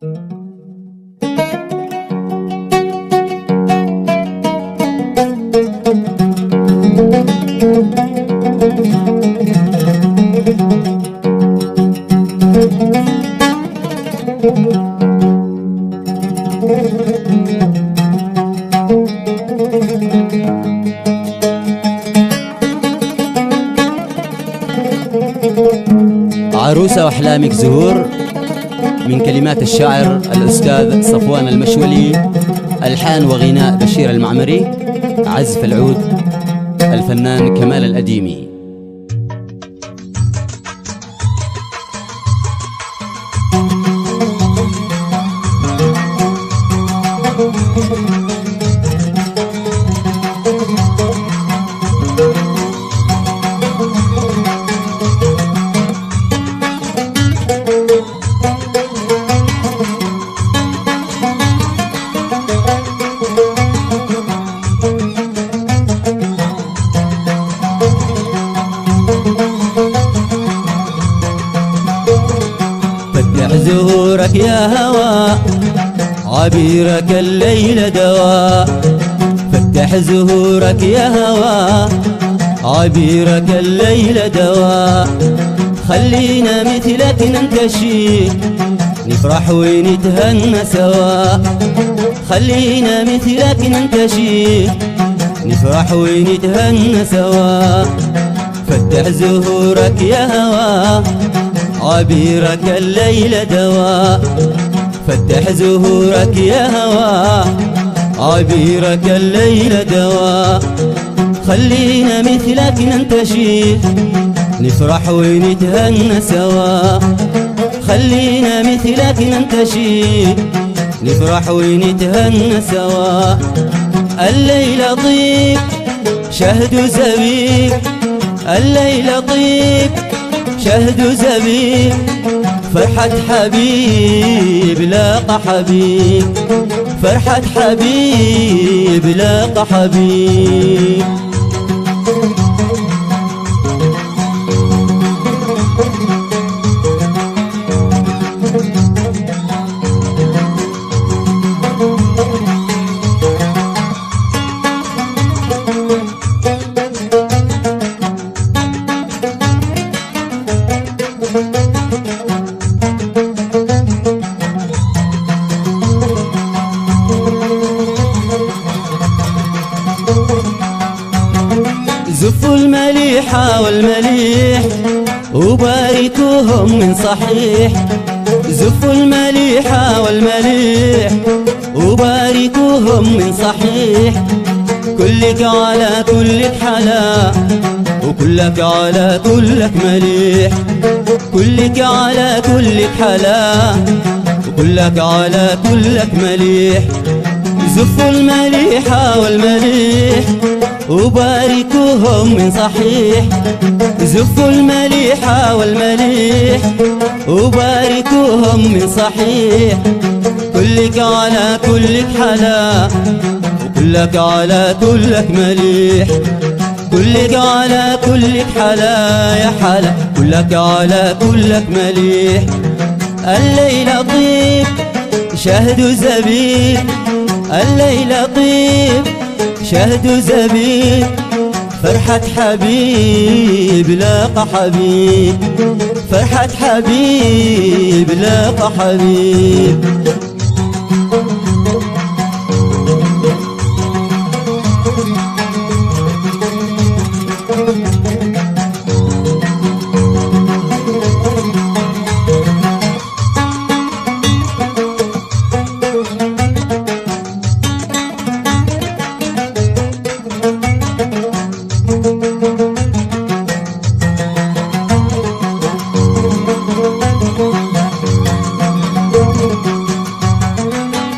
عروسة وأحلامك زهور من كلمات الشاعر الأستاذ صفوان المشولي، ألحان وغناء بشير المعمري، عزف العود الفنان كمال الأديمي. فتح زهورك يا هوى عبيرك الليل دواء، فتح زهورك يا هوى عبيرك الليل دواء، خلينا مثلك ننتشي نفرح ونتهنى سوا، خلينا مثلك ننتشي نفرح ونتهنى سوا. فتح زهورك يا هوى عبيرك الليل دواء، فتح زهورك يا هوى عبيرك الليل دواء، خلينا مثلك ننتشي نفرح ونتهنى سوا، خلينا مثلك ننتشي نفرح ونتهنى سوا. الليل طيب شهد زبيب، الليل طيب شهد زبيب، فرحة حبيب لاقى حبيب، فرحة حبيب لاقى حبيب. زفوا المليحة والمليح وباركوهم من صحيح، زفوا المليحة والمليح وباركوهم من صحيح، كلك على كلك حلا وكلك على كلك مليح، كلك على كلك حلا وكلك على كلك مليح. زفوا المليحة والمليح وباركوهم من صحيح، زفوا المليحة والمليح وباركوهم من صحيح، كلك على كلك حلا وكلك على كلك مليح، كلك على كلك حلا يا حلا كلك على كلك مليح. الليل طيب شهد زبيب، الليل طيب شهد زبيب، فرحة حبيب لاقى حبيب، فرحة حبيب لاقى حبيب.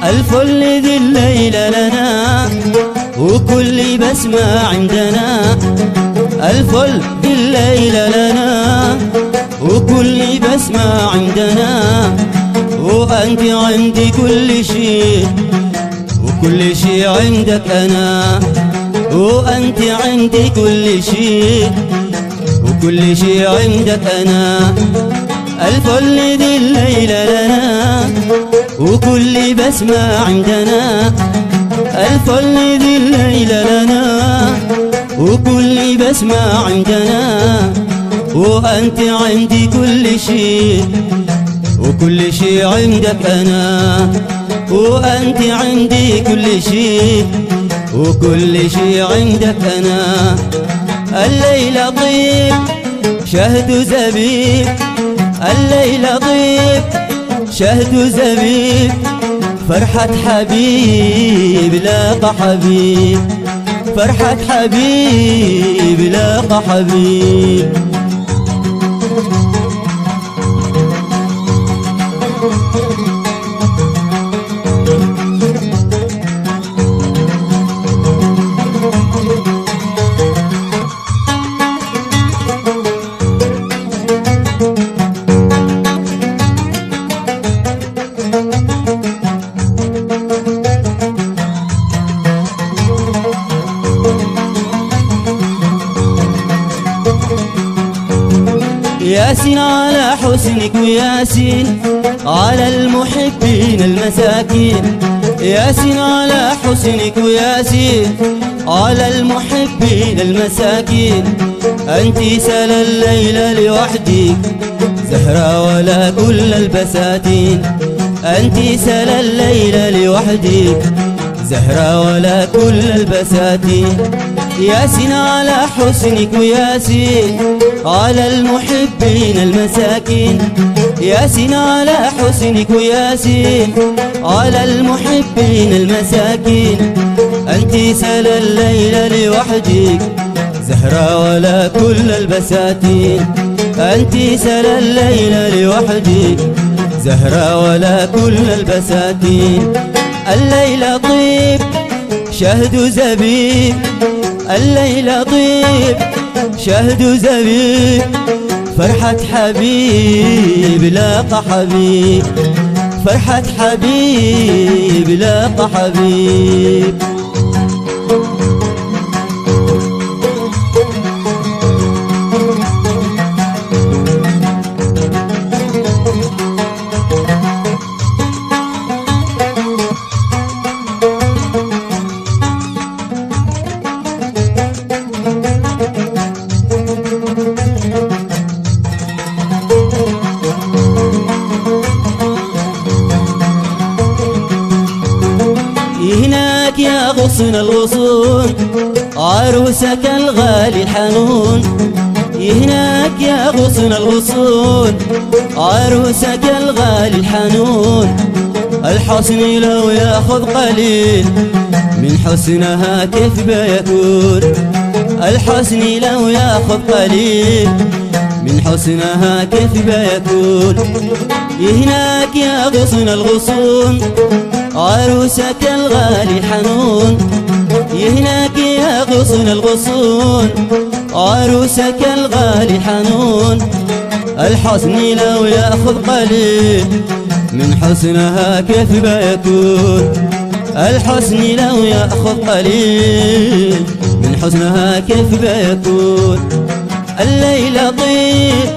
الفل ذي الليل لنا وكل بسمة عندنا، الفل ذي الليل لنا وكل بسمة عندنا، وأنت عندي كل شيء وكل شيء عندك أنا، وأنت عندي كل شيء وكل شيء عندك أنا. الفل ذي الليل لنا وكل بسمة عندنا الفل ذي الليلة لنا، وكل بسمة عندنا وأنت عندي كل شيء، وكل شيء عندك أنا، وأنت عندي كل شيء، وكل شيء عندك أنا. الليلة طيب شهد زبيب، الليلة طيب شهد زبيب، فرحة حبيب لاقى حبيب، فرحة حبيب لاقى حبيب. ياسين على حسنك وياسين على المحبين المساكين، ياسين على حسنك وياسين على المحبين المساكين. أنت سال الليلة لوحدك زهرة ولا كل البساتين، أنت سال الليلة لوحدك زهرة ولا كل البساتين. ياسين على حسنك وياسين على المحبين المساكين، ياسين على حسنك وياسين على المحبين المساكين. أنت سال الليلة لوحدك زهرة ولا كل البساتين، أنت سال الليلة لوحدك زهرة ولا كل البساتين. الليلة طيب شهد زبيب، الليلة طيب شهد زبيب، فرحة حبيب لاقى حبيب، فرحة حبيب لاقى حبيب. هناك يا غصن الغصون عروسك الغالي الحنون، هناك يا غصن الغصون عروسك الغالي الحنون. الحسن لو ياخذ قليل من حسنها كيف بيكون، الحسن لو ياخذ قليل من حسنها كيف بيكون. هناك يا غصن الغصون عروسك الغالي الحنون، هناك يا غصن الغصون عروسك الغالي الحنون. الحسن لو ياخذ قليل من حسنها كيف بيكون، الحسن لو ياخذ قليل من حسنها كيف بيكون. الليلة طيب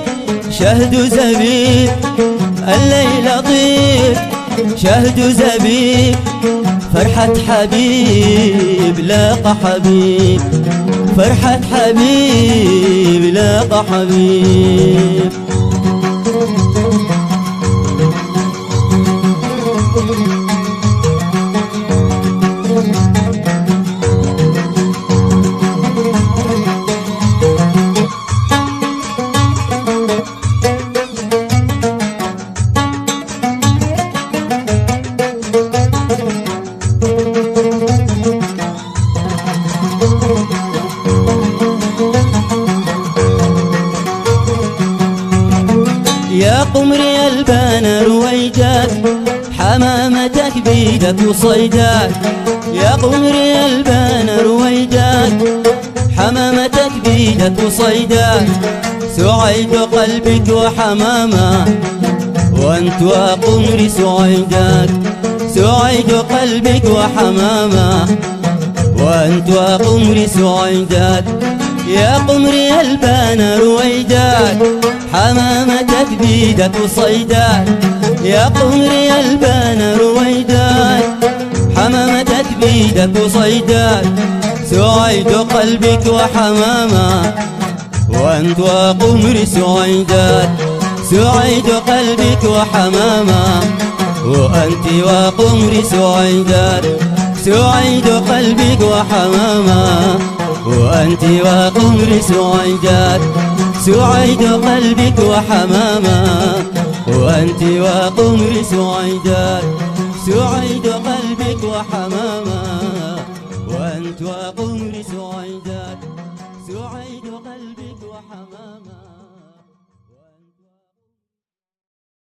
شهد زبيب، الليلة طيب شهد زبيب، فرحة حبيب لاقى حبيب، فرحة حبيب لاقى حبيب. يا قمري البان رويدك حمامتك بيدك وصيدك، يا قمري البان رويدك حمامتك بيدك وصيدك. سعيد قلبك وحمامة وانت وقمري سعيدك، سعيد قلبك وحمامة وانت وقمري سعيدك. يا قمري البان رويدك حمامة تبيدة صيدات يا قمري البان رويدات، حمامة تبيدة صيدات سعيد قلبك وحمامة، وأنت وقمري سعيدات، سعيد قلبك وحمامة، وأنت وقمري سعيدات، سعيد قلبك وحمامة، وأنت وقمري سعيدات، سعيد قلبك وحمامة، وأنت وقمري سعيدات، سعيد قلبك وحمامة، وأنت وقمري